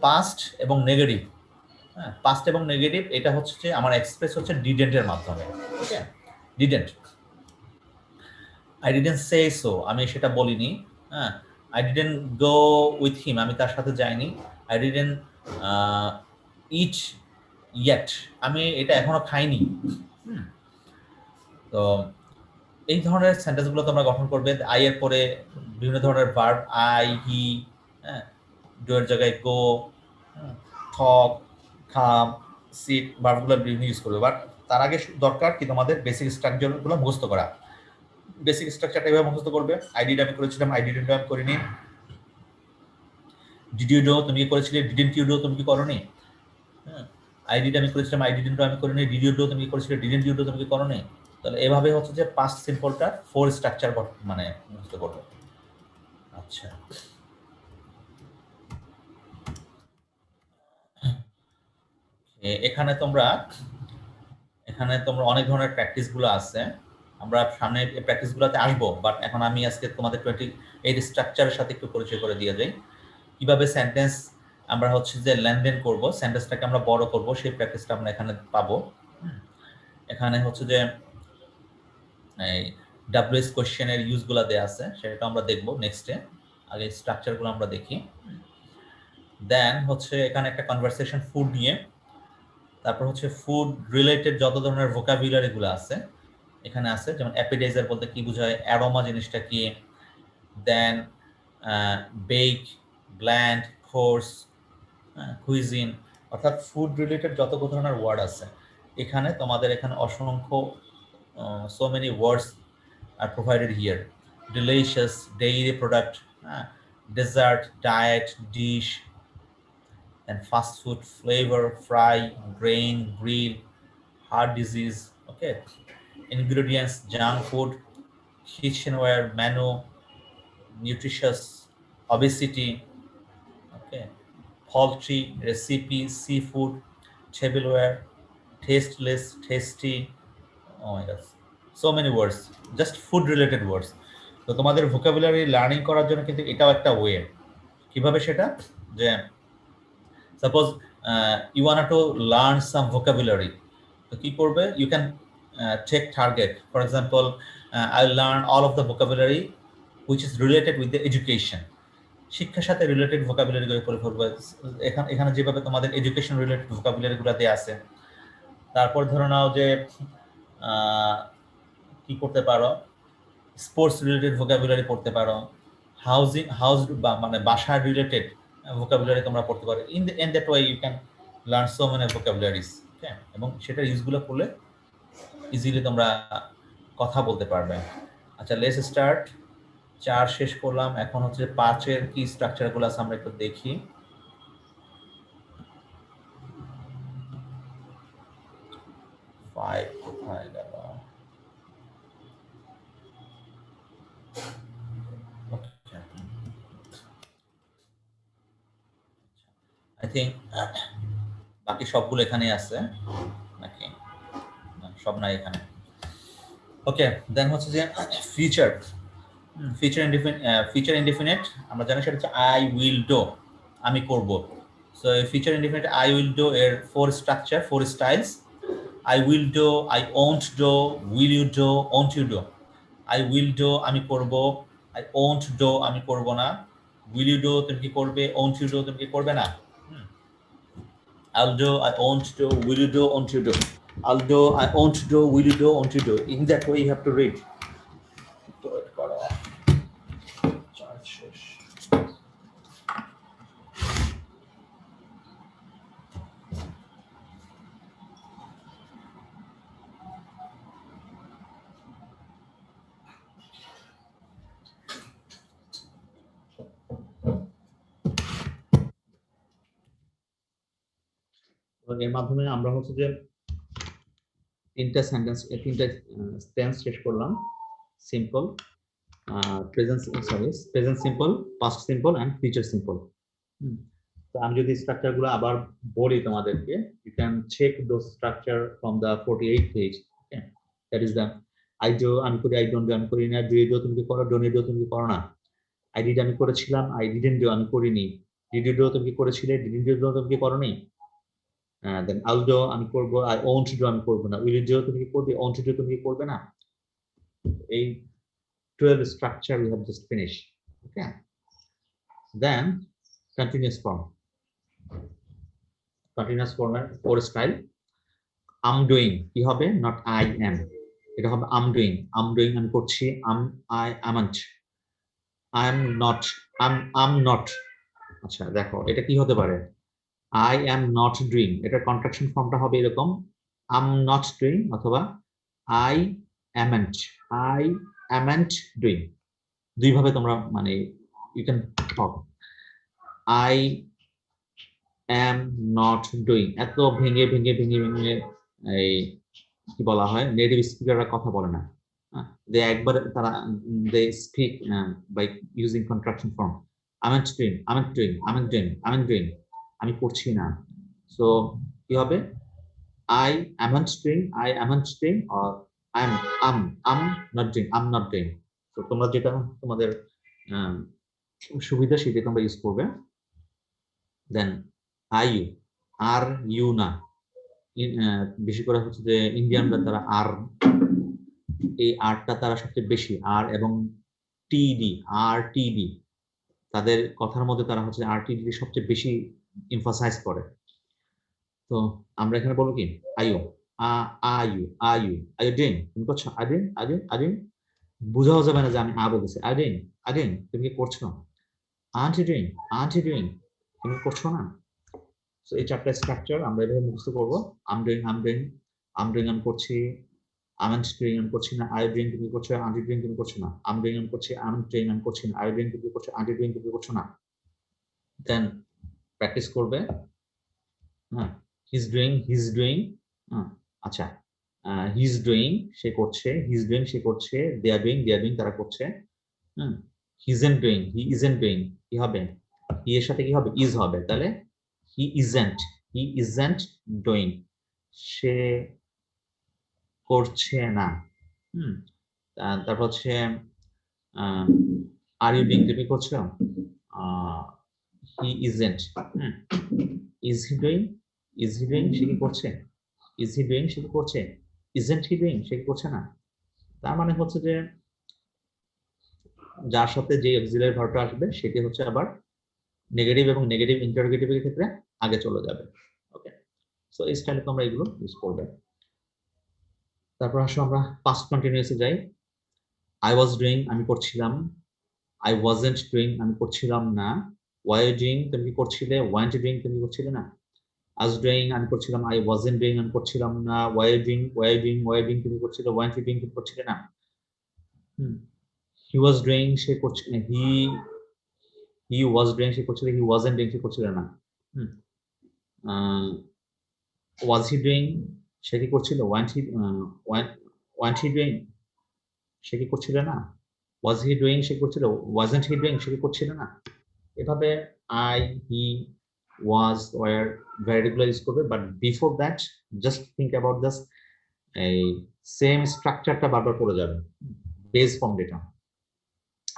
Speaker 1: পাস্ট এবং নেগেটিভ, হ্যাঁ, পাস্ট এবং নেগেটিভ, এটা হচ্ছে যে আমার এক্সপ্রেস হচ্ছে ডিডেন্টের মাধ্যমে। Okay, didn't, I didn't say so, আমি সেটা বলিনি। হ্যাঁ, I didn't go with him, আমি তার সাথে যাইনি। আই ডিডেন্ট ইট ইয়েট, আমি এটা এখনো খাইনি। তো এই ধরনের সেন্টেন্সগুলো তোমরা গঠন করবে। আই এর পরে বিভিন্ন ধরনের ভার্ব, আই, হি, হ্যাঁ, ডু এর জায়গায় গো, থক, খাম, সিট, ভার্বগুলো বিভিন্ন ইউজ করবে। বাট তার আগে দরকার কি তোমাদের বেসিক স্ট্রাকচারগুলো মুখস্থ করা। বেসিক স্ট্রাকচারটা এভাবে মুখস্থ করবে। আই ডিড আমি করেছিলাম, আই ডিডেন্ট আমি করিনি, ডিড ইউ ডো তুমি কি করেছিলে, ডিডেন্ট ইউ ডো তুমি কি করোনি, হ্যাঁ, আই ডিড আমি করেছিলাম, আই ডিডেন্ট ডো আমি করিনি, ডিড ইউ ডো তুমি কি করেছিলে, ডিডেন্ট ইউ ডো তুমি কি করোনি। তাহলে এভাবে হচ্ছে যে পাস্ট সিম্পলটা 4 স্ট্রাকচার মানে মুখস্থ করবে। আচ্ছা, এখানে তোমরা অনেক ধরনের প্র্যাকটিসগুলো আছে, আমরা সামনে এই প্র্যাকটিসগুলোতে আসবো, বাট এখন আমি আজকে তোমাদের 28 স্ট্রাকচারের সাথে একটু পরিচয় করে দিয়ে যাই। কিভাবে সেন্টেন্স আমরা হচ্ছে যে লেনদেন করব, সেন্টেন্সটাকে আমরা বড় করব, সেই প্র্যাকটিসটা আমরা এখানে পাবো। এখানে হচ্ছে যে এই ডাব্লিউএস কোশ্চেনের ইউজগুলো দেওয়া আছে, সেটা আমরা দেখব নেক্সটে। আগে স্ট্রাকচারগুলো আমরা দেখি। দেন হচ্ছে এখানে একটা কনভারসেশন ফুড নিয়ে, তারপর হচ্ছে ফুড রিলেটেড যত ধরনের ভোকাবুলারিগুলো আছে এখানে আছে, যেমন অ্যাপিটাইজার বলতে কি বোঝায়, অ্যারোমা জিনিসটা কি, দেন বেক, ব্ল্যান্ড, কোর্স, কুইজিন, অর্থাৎ ফুড রিলেটেড যত ধরনের ওয়ার্ড আছে এখানে তোমাদের এখানে অসংখ্য so many words are provided here. Delicious, dairy product, dessert, diet, dish, and fast food, flavor, fry, grain, grill, heart disease, okay, ingredients, junk food, kitchenware, menu, nutritious, obesity, okay, poultry, recipe, seafood, tableware, tasteless, tasty, oh my god, so many words, just food related words. তো তোমাদের vocabulary learning করার জন্য কিন্তু এটাও একটা way. কিভাবে সেটা, যে suppose you want to learn some vocabulary, তো কি করবে, you can take target, for example I learn all of the vocabulary which is related with the education, শিক্ষার সাথে রিলেটেড ভোকাবুলারি করে ফেলবে। এখানে যেভাবে তোমাদের এডুকেশন রিলেটেড ভোকাবুলারিগুলো দেওয়া আছে। তারপর ধরে নাও যে কি করতে পারো, স্পোর্টস রিলেটেড ভোকাবুলারি পড়তে পারো, হাউস বা মানে বাসা রিলেটেড ভোকাবুলারি তোমরা পড়তে পারো। In that way you can learn so many vocabularies, হ্যাঁ, এবং সেটার ইউজগুলো করলে ইজিলি তোমরা কথা বলতে পারবে। আচ্ছা, লেটস স্টার্ট। 4 শেষ করলাম, এখন হচ্ছে 5-এর কি স্ট্রাকচারগুলো আছে আমরা একটু দেখি। কোথায় গেল? আই থিঙ্ক বাকি সবগুলো এখানেই আছে নাকি, সব নাই এখানে। ওকে, দেন হচ্ছে যে ফিচার, ফিচার ইনডিফিনিট আমরা জানি সেটা হচ্ছে আই উইল ডো, আমি করব। So future indefinite I will do এর 4 structure, 4 styles. I will do, I won't do, will you do, won't you do. I will do আমি করব, আই ওন্ট ডো আমি করব না, উইল ইউ ডো তুমি কি করবে, ওন্ট ইউ ডো তুমি কি করবে না। I'll do, I won't do, will you do, won't you do. I'll do, I won't do, will you do, won't you do. In that way you have to read. এর মাধ্যমে আমরা হচ্ছে যে তিনটা টেন্স শেষ করলাম, simple, present simple, past simple and future simple. তো আমি যদি স্ট্রাকচারগুলো আবার বলি তোমাদেরকে, you can check those structure from the 48 page. Okay, that is the I do আমি করি, আই ডোন্ট ডু আমি করি না, ডু ইউ ডু তুমি কি করো, ডোন্ট ইউ ডু তুমি কি করো না। আই ডিড আমি করেছিলাম, আই ডিডন্ট ডু আমি করিনি, ডিড ইউ ডু তুমি কি করেছিলে, ডিডন্ট ইউ ডু তুমি কি করোনি। দেন আইল ডু আমি করব, আই ওন্ট ডু আমি করব না, উইল ডু তুমি কি করবে, ওন্ট ডু তুমি কি করবে না। এই 12 structure we have just finished. Okay, then continuous form, continuous form or style, I'm doing কি হবে, not I am, এটা হবে I'm doing, I'm doing আমি করছি, I amn't, I'm not, I'm not। আচ্ছা দেখো এটা কি হতে পারে, I am not doing, এটা কন্ট্রাকশন ফর্মটা হবে এরকম, I'm not doing অথবা I amn't, I amn't doing। দুইভাবে তোমরা মানে you can talk. I am not doing, এত ভেঙে ভেঙে ভেঙে ভেঙে এই কি বলা হয়, নেটিভ স্পিকাররা কথা বলে না। দে একবার তারা they speak by using contraction form. Amn't doing, amn't doing, amn't doing, amn't doing, আমি করছি না। সো কি হবে, I amn't doing, I amn't doing, or I'm not doing, I'm not doing. তো তোমরা যেটা তোমাদের সুবিধা সেটা তোমরা ইউজ করবে। দেন আই ইউ, আর ইউ না, বেশি করে হচ্ছে যে ইন্ডিয়ানরা তারা আর, এই আরটা তারা সবচেয়ে বেশি, আর এবং টিডি, আর টিডি তাদের কথার মধ্যে তারা হচ্ছে আর টিডি সবচেয়ে বেশি এমফাসাইজ করে। তো আমরা এখানে বলবো কি, আইও, আইউ, আইউ, আইউ ডুইং, তুমি করছো, আইডিং, আইডিং, আইডিং, বোঝাও যাবে না যে আমি বলতেছি, আইডিং, আইডিং, তুমি কি করছো, আন্টি ডুইং, আন্টি ডুইং, তুমি করছো না। তো এই চারটা স্ট্রাকচার আমরা এভাবে মুখস্থ করবো। I'm doing, I'm doing, I'm doing, আমি করছি, আমেন্ট ডুইং, আমি করছি না, আই ডুইং, তুমি করছো, আন্টি ডুইং, তুমি করছো না, আম ডুইং, আমি করছি, আম ডুইং, আমি করছি না, আই ডুইং, তুমি করছো, আন্টি ডুইং, তুমি করছো না। দেন প্র্যাকটিস করবে। হ্যাঁ, হিজ ডুইং, হিজ ডুইং, আচ্ছা, হিজ ডুইং সে করছে, হিজ ডুইং সে করছে, দে are doing, they R doing তারা করছে। He isn't doing, he isn't doing, কি হবে, হি এর সাথে কি হবে, ইজ হবে, তাহলে he isn't, he isn't doing, সে করছে না। তারপর হচ্ছে আর ইউ ডুইং, তুমি করছো, he isn't, is he doing, is he doing, সে কি করছে, ইজ হি ডুইং, সে কি করছে, ইজন্ট হি ডুইং, সে কি করছে না। তার মানে হচ্ছে যে যার সাথে যে অক্সিলারি ভার্বটা আসবে সেটি হচ্ছে আবার নেগেটিভ এবং নেগেটিভ ইন্টারোগেটিভের ক্ষেত্রে আগে চলে যাবে। ওকে, সো এই স্টাইলে তোমরা এগুলো ইউজ করবে। তারপর আসো আমরা পাস্ট কন্টিনিউয়াসে যাই। আই ওয়াজ ডুইং, আমি করছিলাম, আই ওয়াজন্ট ডুইং, আমি করছিলাম না, ওয়াই ডুইং, তুমি কি করছিলে, ওয়ান্ট ডুইং, তুমি করছিলে না, আজ ডুইং, আমি করছিলাম, আই ওয়াজন্ট ডুইং, আমি করছিলাম না, why doing, why doing, why doing, তুমি করছিলে, ওয়ান্ট ডুইং, তুমি করছিলে না। হি ওয়াজ ডুইং, সে করছে, হি ওয়াজ ডুইং, সে করছিল, হি ওয়াজন্ট ডুইং, সে করছিল না। ওয়াজ হি ডুইং, সে কি করছিল, ওয়ান্ট হি ডুইং, সে কি করছিল না, ওয়াজ হি ডুইং, সে করছিল, ওয়াজন্ট হি ডুইং, সে কি করছিল না। এভাবে I, he, was, were variable use করবে, but before that just think about this, এই সেম স্ট্রাকচারটা বারবার পড়ে যাবে, বেস ফর্ম ডেটা।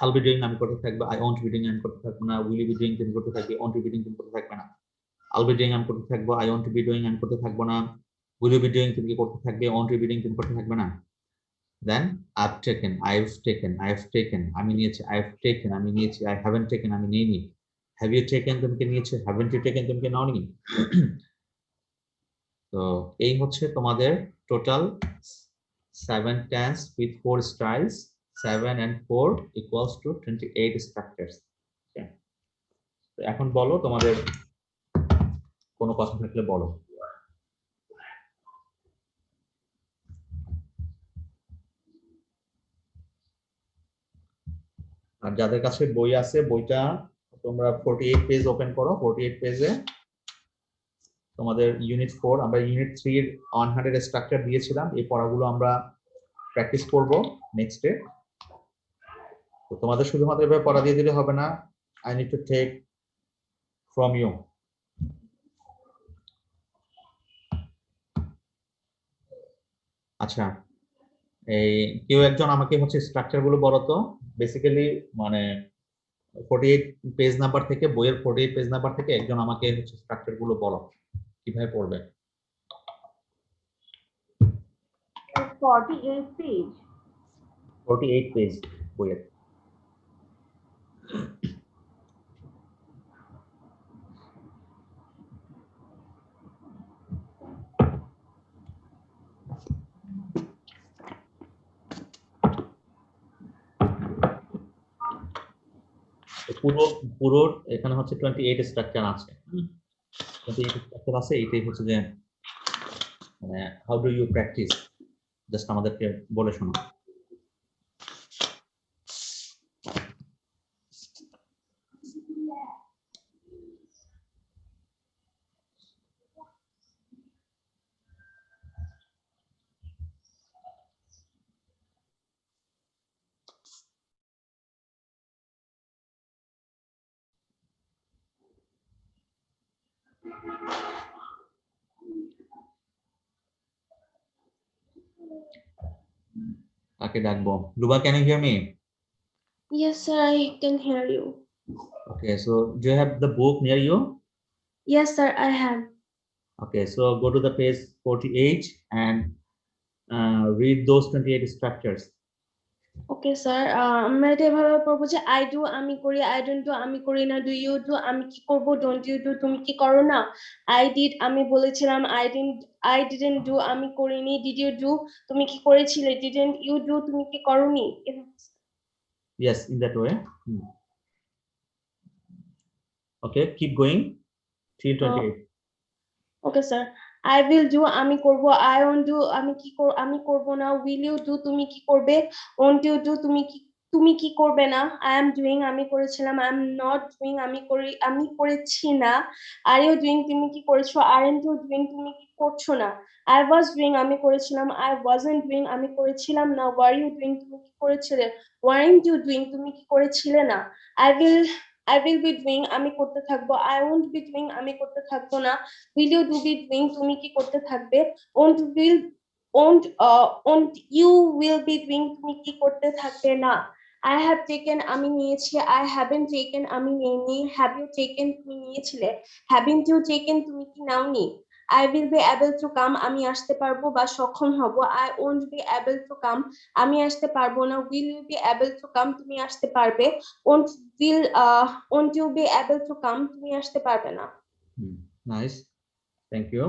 Speaker 1: I'll be doing, আমি করতে থাকবে, I won't be doing, আমি করতে থাকবো না, will you be doing, তুমি করতে থাকবে, won't you be doing, তুমি করতে থাকবে না। I'll be doing, আমি করতে থাকবো, I want to be doing, আমি করতে থাকবো না, will you be doing, তুমি কি করতে থাকবে, won't you be doing, তুমি করতে থাকবে না। Then I've taken, I've taken, I've taken, আমি নিয়েছি, I've taken, আমি নিয়েছি, I haven't taken, আমি নিইনি, have you taken, তুমি কি নিয়েছো, haven't you taken, তুমি কি নাওনি। তো এই হচ্ছে তোমাদের total 7 tense with 4 styles, 7 and 4 equals to 28 structures. Okay. তো এখন বলো তোমাদের কোনো কথা থাকলে বলো। আর যাদের কাছে বই আছে বইটা তোমরা 48 পেজ ওপেন করো। 48 পেজে তোমাদের ইউনিট 4, আমরা ইউনিট 3 এর 100 স্ট্রাকচার দিয়েছিলাম, এই পড়াগুলো আমরা প্র্যাকটিস করব নেক্সট ডে। তো তোমাদের শুধুমাত্র এভাবে পড়া দিয়ে দিলে হবে না, I need to take from you. আচ্ছা, এই কেউ একজন আমাকে হচ্ছে স্ট্রাকচার গুলো বলো তো, বেসিক্যালি মানে 48 পেজ নাম্বার থেকে, বইয়ের 48 পেজ নাম্বার থেকে একজন আমাকে হচ্ছে স্ট্রাকচার গুলো বলো কিভাবে পড়বে।
Speaker 2: 48 পেজ,
Speaker 1: 48 পেজ বইয়ের। পুরো পুরো এখানে হচ্ছে 28 স্ট্রাকচার আছে, 28 স্ট্রাকচার আছে। এইটাই হচ্ছে যে মানে how do you practise, just আমাদেরকে বলে শোনো। কাকে ডাকবো? Luba, can you hear me?
Speaker 2: Yes, sir, I can hear you.
Speaker 1: Okay, so do you have the book near you?
Speaker 2: Yes, sir, I have.
Speaker 1: Okay, so go to the page 48 and read those 28 structures.
Speaker 2: Okay sir, আমরা এটা এভাবে পড়বো যে I do আমি করি, I don't do আমি করি না, ডু ইউ ডু আমি কি করব, ডোন্ট ইউ ডু তুমি কি করো না, আই ডিড আমি বলেছিলাম, আই ডিডন্ট ডু আমি করিনি, ডিড ইউ ডু তুমি কি করেছিলে, ডিডন্ট ইউ ডু তুমি কি করনি।
Speaker 1: Yes, in that way. Okay, keep going till 28.
Speaker 2: Okay sir, I will do আমি করব, আই ওন্ট ডু আমি করব না, উইল ইউ ডু তুমি কি করবে, ওন্ট ইউ ডু তুমি কি করবে না, আই এম ডুইং আমি করেছিলাম, আই এম নট ডুইং আমি করেছি না, আর ইউ ডুইং তুমি কি করেছো, আরএন্ট ইউ ডুইং তুমি কি করছো না, আই ওয়াজ ডুইং আমি করেছিলাম, আই ওয়াজন্ট ডুইং আমি করেছিলাম না, ওয়ার ইউ ডুইং তুমি কি করেছিলে, ওয়ারেন্ট ইউ ডুইং তুমি কি করেছিলে না, আই উইল বি ডুইং আমি করতে থাকবো, আই ওন্ট বি ডুইং আমি করতে থাকবো না, will you do be doing তুমি কি করতে থাকবে, won't you will be doing তুমি কি করতে থাকবে না, I have taken আমি নিয়েছি, I haven't taken আমি নেইনি, have you taken তুমি নিয়েছিলে, haven't you taken তুমি কি নাওনি, I will be able to come আমি আসতে পারবো বা সক্ষম হব, I won't be able to come আমি আসতে পারবো না, will you be able to come তুমি আসতে পারবে, won't you be able to come তুমি আসতে পারবে না।
Speaker 1: Nice, thank you.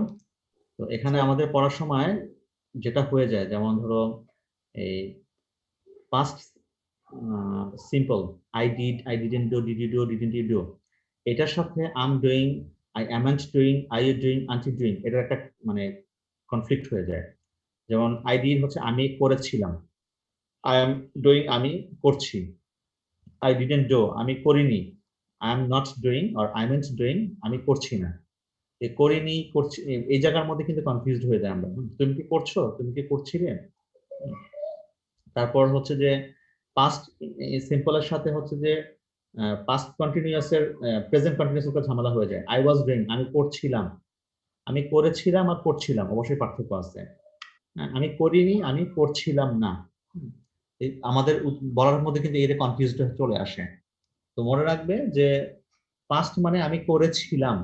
Speaker 1: তো এখানে আমাদের পড়ার সময় যেটা হয়ে যায়, যেমন ধরো এই past simple, I did, I didn't do, did you do, didn't you do, এটার সাথে am doing, I amn't doing, I you doing, aren't you doing, এটার একটা মানে কনফ্লিক্ট হয়ে যায়। যেমন আই ডিড হচ্ছে আমি করেছিলাম, আই এম ডুইং আমি করছি, আই ডিডন্ট ডু আমি করিনি, I am not doing or I amn't doing আমি করছি না। করিনি করছি এই জায়গার মধ্যে কিন্তু কনফিউজড হয়ে যায় আমরা, তুমি কি করছো, তুমি কি করছিলে। তারপর হচ্ছে যে পাস্ট সিম্পলের সাথে হচ্ছে যে পাস্ট কন্টিনিউয়াসের প্রেজেন্ট কন্টিনিউয়াস এর ঝামেলা হয়ে যায়। আই ওয়াজ ডুইং আমি করছিলাম, আমি করেছিলাম আর করছিলাম অবশ্যই পার্থক্য আছে। আমি করিনি আমি করছিলাম না। আমাদের বলার মধ্যে কিন্তু এর কনফিউজড চলে আসে। তো মনে রাখবে যে পাস্ট মানে আমি করেছিলাম,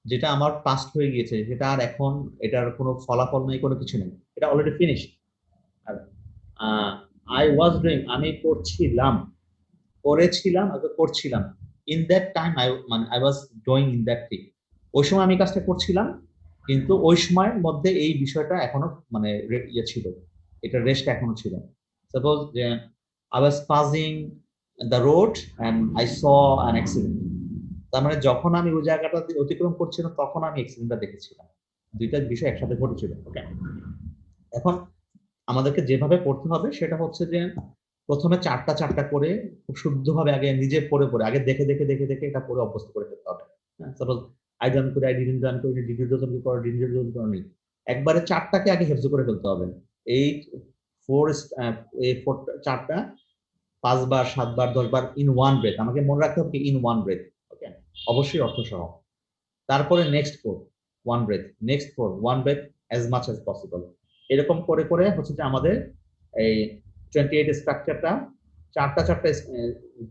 Speaker 1: যেটা আমার পাস্ট হয়ে গিয়েছে, সেটা আর এখন এটার কোনো ফলাফল নেই, কোনো কিছু নেই, এটা অলরেডি ফিনিশ। আর আই ওয়াজ ডুইং আমি করছিলাম, করেছিলাম করছিলাম, ইন দ্যাট টাইম আই মানে I was doing in that thing, ওই সময় আমি কাজটা করছিলাম, কিন্তু ওই সময়ের মধ্যে এই বিষয়টা এখনো মানে ইয়ে ছিল, এটা রেস্ট এখনো ছিল। সাপোজ যে I was passing the road and I saw an accident, তার মানে যখন আমি ওই জায়গাটা অতিক্রম করছিলাম তখন আমি অ্যাক্সিডেন্টটা দেখেছিলাম, দুইটা বিষয় একসাথে ঘটেছিল। ওকে, এখন আমাদেরকে যেভাবে পড়তে হবে সেটা হচ্ছে যে প্রথমে চারটা চারটা করে খুব শুদ্ধভাবে আগে নিজে পড়ে পড়ে আগে দেখে দেখে দেখে দেখে এটা পড়ে অভ্যস্ত করে ফেলতে হবে। সাপোজ আই ডান করি, আই ডিডন্ট ডান করি, ডিড ইউ ডু করো, ডিড ইউ ডু করনি, একবারে চারটাকে আগে হেফজ করে ফেলতে হবে। এই ফোর এই চারটা 5 বার 7 বার 10 বার ইন ওয়ান ব্রেথ, আমাকে মনে রাখতে হবে ইন ওয়ান ব্রেথ। ওকে, অবশ্যই অর্থ সহ। তারপরে next four one breath, next four one breath, as much as possible. এরকম করে করে হচ্ছে যে আমাদের এই 28 স্ট্রাকচারটা চারটা চারটা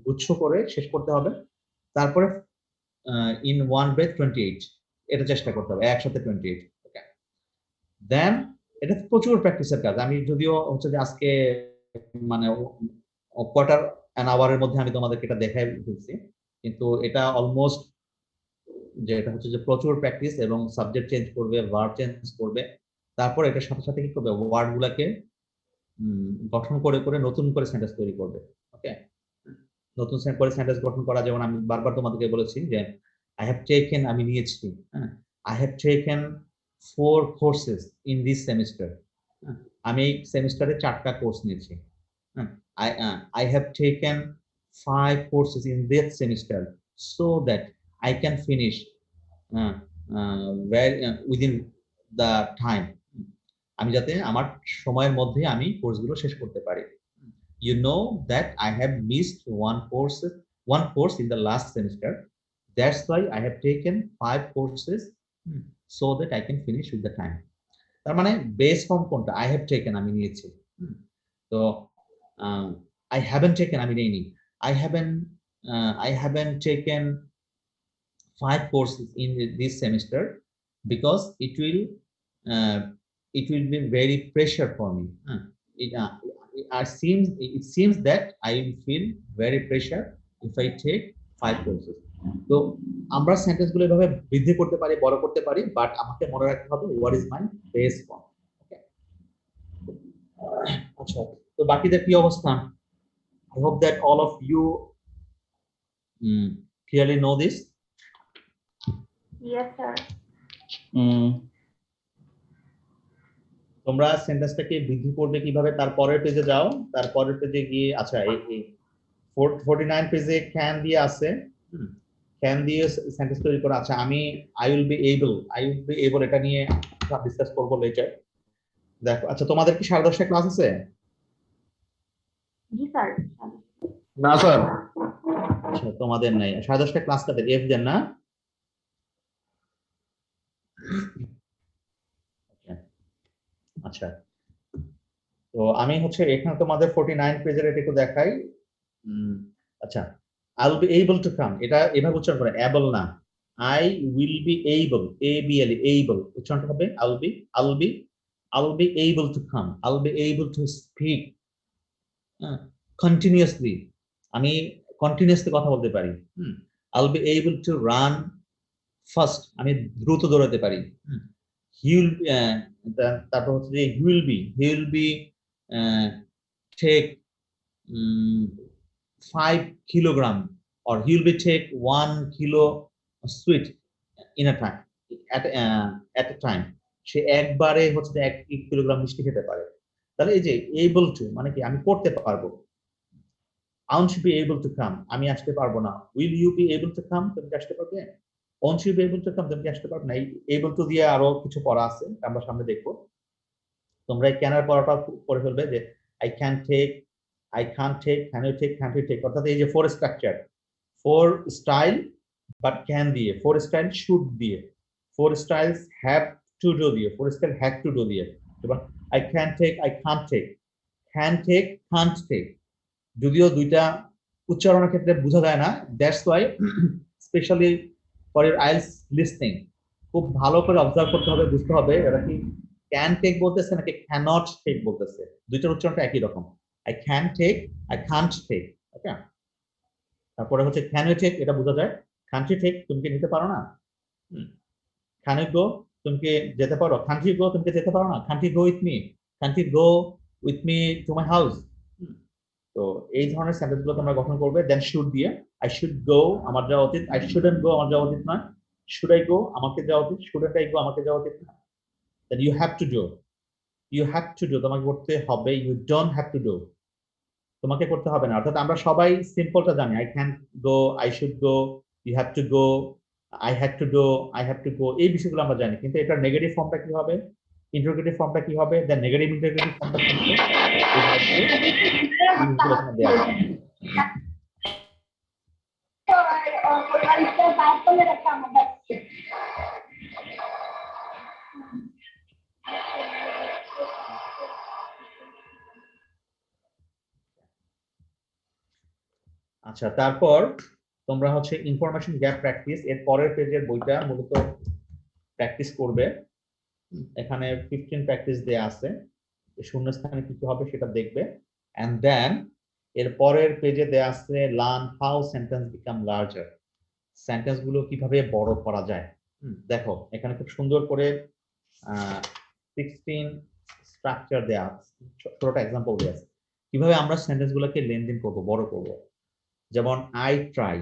Speaker 1: গুচ্ছ করে শেষ করতে হবে। তারপরে ইন ওয়ান ব্রেথ 28, এটা চেষ্টা করতে হবে একসাথে 28। ওকে, দেন এটা প্রচুর প্র্যাকটিসের কাজ। আমি যদিও হচ্ছে যে আজকে মানে কোয়ার্টার অ্যান আওয়ারের মধ্যে আমি তোমাদেরকে এটা দেখাই ফেলছি, কিন্তু এটা অলমোস্ট যে এটা হচ্ছে যে প্রচুর প্র্যাকটিস এবং সাবজেক্ট চেঞ্জ করবে, ভার্ব চেঞ্জ করবে, তারপর এটার সাথে সাথে কি করবে, ওয়ার্ড গুলাকে গঠন করে করে নতুন করে সেন্টেন্স তৈরি করবে। ওকে, নতুন করে সেন্টেন্স গঠন করা, যেমন আমি বারবার তোমাদেরকে বলেছি যে আই হ্যাভ টেকেন আমি নিয়েছি, I have taken 4 courses in this semester, আমি এই সেমিস্টারে 4টা কোর্স নিয়েছি। I I have taken 5 courses in this semester so that I can finish within the time, আমি যাতে আমার সময়ের মধ্যে আমি কোর্সগুলো শেষ করতে পারি। You know that I have missed one course in the last semester. That's why I have taken 5 courses so that I can finish with the time. তার মানে বেস ফর্ম কোনটা? আই হ্যাভ টেকেন আমি নিয়েছি। তো I haven't taken আমি নেইনি। I haven't taken 5 courses in this semester because it will be very pressure for me. It seems that I will feel very pressure if I take 5 courses. তো আমরা sentence গুলো এভাবে বৃদ্ধি করতে পারি, বড় করতে পারি, বাট আমাকে মনে রাখতে হবে what is my base form. আচ্ছা, তো বাকিদের কি অবস্থা? I hope that all of you clearly know this.
Speaker 2: Yes, sir.
Speaker 1: তোমরা সেন্টেন্সটাকে বৃদ্ধি করবে কিভাবে? তারপরের পেজে যাও, তারপরের পেজে গিয়ে আচ্ছা এই 49 পেজে ক্যান দিয়ে আছে, ক্যান দিয়ে সেন্টেন্স তৈরি করা। আচ্ছা আমি আই উইল বি এবল এটা নিয়ে ডিসকাস করবো লেটার। দেখো আচ্ছা তোমাদের কি 10:30 ক্লাস আছে?
Speaker 2: জি স্যার।
Speaker 1: না স্যার। আচ্ছা তোমাদের নাই 10:30 ক্লাস কাদের? এফ দেন না? আচ্ছা তো আমি হচ্ছে এখানে তোমাদের 49 পেজের এটা একটু দেখাই। আচ্ছা I will be able to come, এটা এভাবে উচ্চারণ করে, অ্যাবল না। I will be able, ABLE, able উচ্চারণটা হবে I will be able to come, I will be able to speak continuously, আমি কন্টিনিউয়াসলি কথা বলতে পারি। I will be able to run fast, আমি দ্রুত দৌড়াতে পারি। he will তারপর হচ্ছে যে he will be take 5 kilogram or he will be take 1 kilo sweet in a time at a time, সে একবারে হচ্ছে যে 1 কিলোগ্রাম মিষ্টি খেতে পারে। তাহলে এই যে able to মানে কি আমি করতে পারবো। I won't be able to come, আমি আসতে পারবো না। Will you be able to come, তুমি কি আসতে পারবে? Won't you be able to come, তুমি কি আসতে পারবে না। এই able to দিয়ে আরো কিছু পড়া আছে, আমরা সামনে দেখবো। তোমরা এই ক্যানের পড়াটা পড়ে ফেলবে যে I can take, I can't take, can you take, can't you take, অর্থাৎ এই যে four structure, four style but can দিয়ে, ফোর স্টাইল শুড দিয়ে, four styles have to do দিয়ে, four style have to do দিয়ে। এবার I can take, I can't take, can take, can't take, যদিও দুইটা উচ্চারণের ক্ষেত্রে বোঝা যায় না, that's why specially for your আইলস listening খুব ভালো করে অবজার্ভ করতে হবে, বুঝতে হবে এটা কি ক্যান টেক বলতেছে নাকি ক্যানট টেক বলতেছে। দুইটার উচ্চারণটা একই রকম, I can take, I can't take. Okay, তারপরে হচ্ছে ক্যান ইউ টেক, এটা বোঝা যায়। কান্ট ইউ টেক, তুমি কি নিতে পারো না। ক্যান ইউ গো, তুমি কি যেতে পারো। কান্ট ইউ গো, তুমি কি যেতে পারো না। Can't you go with me, can't you go with me to my house. তো এই ধরনের সেন্টেন্স গুলো তোমরা গঠন করবে। দেন শুড দিয়ে, আই শুড গো, আমার যাওয়া উচিত। আই শুডন্ট গো, আমার যাওয়া উচিত না। শুড আই গো, আমাকে যাওয়া উচিত। শুডন্ট আই গো, আমাকে যাওয়া উচিত না। Then you have to do, you have to do, তোমাকে করতে হবে। You don't have to do, তোমাকে করতে হবে না। অর্থাৎ আমরা সবাই সিম্পলটা জানি, I can go, I should go, you have to go, I have to do, I have to go, এই বিষয়গুলো আমরা জানি। কিন্তু এটার নেগেটিভ ফর্মটা কি হবে, ইন্টারোগেটিভ ফর্মটা কি হবে, দেন নেগেটিভ ইন্টারোগেটিভ ফর্মটা কি হবে, দেওয়া আছে। আচ্ছা তারপর তোমরা হচ্ছে ইনফরমেশন গ্যাপ প্র্যাকটিস, এর পরের পেজের বইটা মূলত প্র্যাকটিস করবে। এখানে 15 প্র্যাকটিস দেয়া আছে, শূন্যস্থানে কি কি হবে সেটা দেখবে। এন্ড দেন এর পরের পেজে দেয়া আছে learn how sentence become larger, sentence গুলো কিভাবে বড় করা যায়। দেখো এখানে খুব সুন্দর করে 16 স্ট্রাকচার দেয়া আছে, ছোটটা এক্সাম্পল দেয়া আছে কিভাবে আমরা সেন্টেন্স গুলোকে লেনদেন করব, বড় করব। যেমন আই ট্রাই,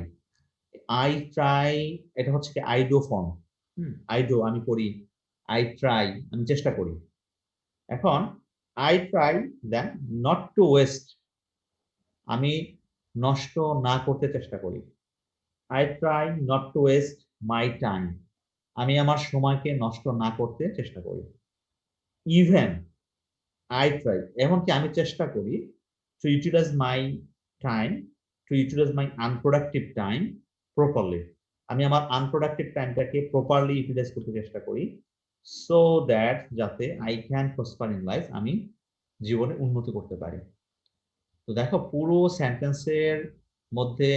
Speaker 1: আই ট্রাই এটা হচ্ছে কি I do form. I do আমি করি, আই ট্রাই আমি চেষ্টা করি। এখন I try then not to waste, আমি নষ্ট না করতে চেষ্টা করি। I try not to waste my time, আমি আমার সময়কে নষ্ট না করতে চেষ্টা করি। ইভেন আই ট্রাই, এমনকি আমি চেষ্টা করি to utilise my time, to utilise my unproductive time properly, আমি আমার আনপ্রোডাক্টিভ টাইমটাকে প্রপারলি ইউটিলাইজ করতে চেষ্টা করি। সো দ্যাট যাতে I can prosper in life, আমি জীবনে উন্নতি করতে পারি। তো দেখো পুরো সেন্টেন্সের মধ্যে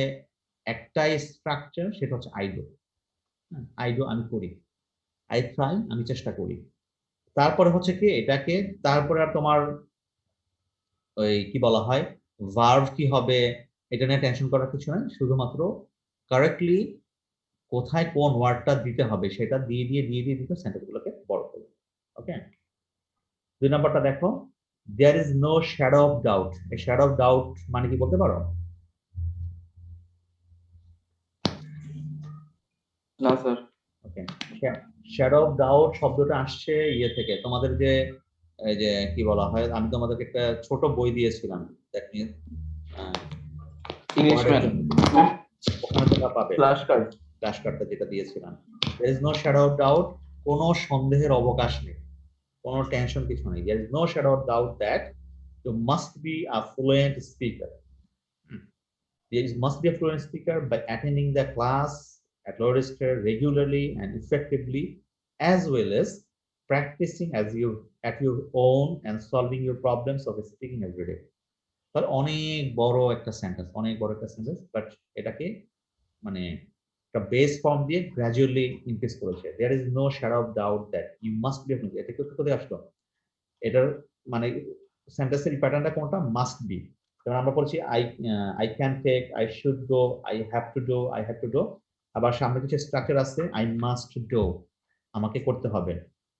Speaker 1: একটাই স্ট্রাকচার, সেটা হচ্ছে আই ডু। আই ডু আমি করি, আই ট্রাই আমি চেষ্টা করি। তারপরে হচ্ছে কি এটাকে, তারপরে আর তোমার ওই কি বলা হয় ভার্ব কি হবে এটা নিয়ে টেনশন করার কিছু নাই, শুধুমাত্র কারেক্টলি কোথায় কোন ওয়ার্ডটা দিতে হবে সেটা দিয়ে দিতে সেন্টেন্সগুলোকে বড় করবে। ওকে, 2 নাম্বারটা দেখো, there is no shadow of doubt. এই শ্যাডো অফ ডাউট মানে কি বলতে পারো?
Speaker 3: না sir.
Speaker 1: Okay, shadow of doubt শব্দটা আসছে ইয়ে থেকে, তোমাদের যে এই যে কি বলা হয়, আমি তোমাদেরকে একটা ছোট বই দিয়েছিলাম, দ্যাট মিন্স
Speaker 3: ইংলিশম্যান
Speaker 1: ওখানে তোমরা পাবে
Speaker 3: ফ্ল্যাশ কার্ড।
Speaker 1: ফ্ল্যাশ কার্ডটা যেটা দিয়েছিলাম। there is no shadow of doubt, কোনো সন্দেহের অবকাশ নেই, কোনো টেনশন কিছু নেই। there is no shadow of doubt that you must be a fluent speaker. There must be a fluent speaker by attending the class at low register regularly and effectively, as well as practicing at your own and solving your problems of speaking every day. তাহলে অনেক বড় একটা sentence, অনেক বড় একটা sentence, but এটাকে মানে একটা বেস ফর্ম দিয়ে গ্র্যাজুয়ালি ইনক্রিজ করেছে। There is no shadow of doubt that you must be, এটা কোথায় আসলো? এটার মানে সেন্টেন্সের প্যাটার্নটা কোনটা? Must be. যেমন আমরা বলছি I can take, I should go, I have to do, I have to do. আবার সামনে কিছু স্ট্রাকচার আছে, আই মাস্ট ডু আমাকে করতে হবে,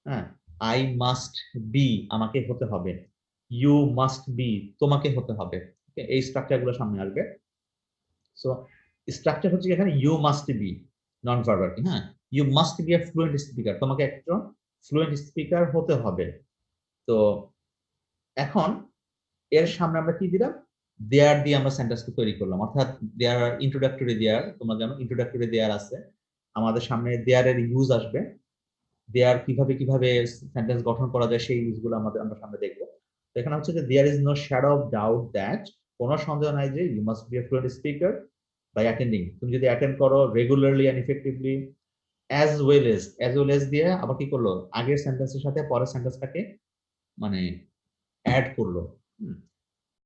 Speaker 1: হ্যাঁ, আই মাস্ট বি আমাকে হতে হবে, ইউ মাস্ট বি তোমাকে হতে হবে। এই স্ট্রাকচারগুলো সামনে আসবে। সো স্ট্রাকচার হচ্ছে এখানে you must be non verbal, হ্যাঁ, you must be a fluent speaker, তোমাকে একজন ফ্লুয়েন্ট স্পিকার হতে হবে। তো এখন এর সামনে আমরা কি দিলাম? দেয়ার দিয়ে আমরা সেন্টেন্সটা তৈরি করলাম, অর্থাৎ দেয়ার ইন্ট্রোডাক্টরি দেয়ার, তোমরা জানো ইন্ট্রোডাক্টরি দেয়ার আছে, আমাদের সামনে দেয়ারের ইউজ আসবে, দেয়ার কিভাবে কিভাবে সেন্টেন্স গঠন করা যায় সেই ইউজগুলো আমরা সামনে দেখবো। তো এখানে হচ্ছে যে there is no shadow of doubt that, কোনো সন্দেহ নাই যে you must be a fluent speaker by attending, তুমি যদি অ্যাটেন্ড করো regularly and effectively, as well as দিয়ে আবার কি করলো, আগের সেন্টেন্সের সাথে পরের সেন্টেন্সটাকে মানে অ্যাড করলো।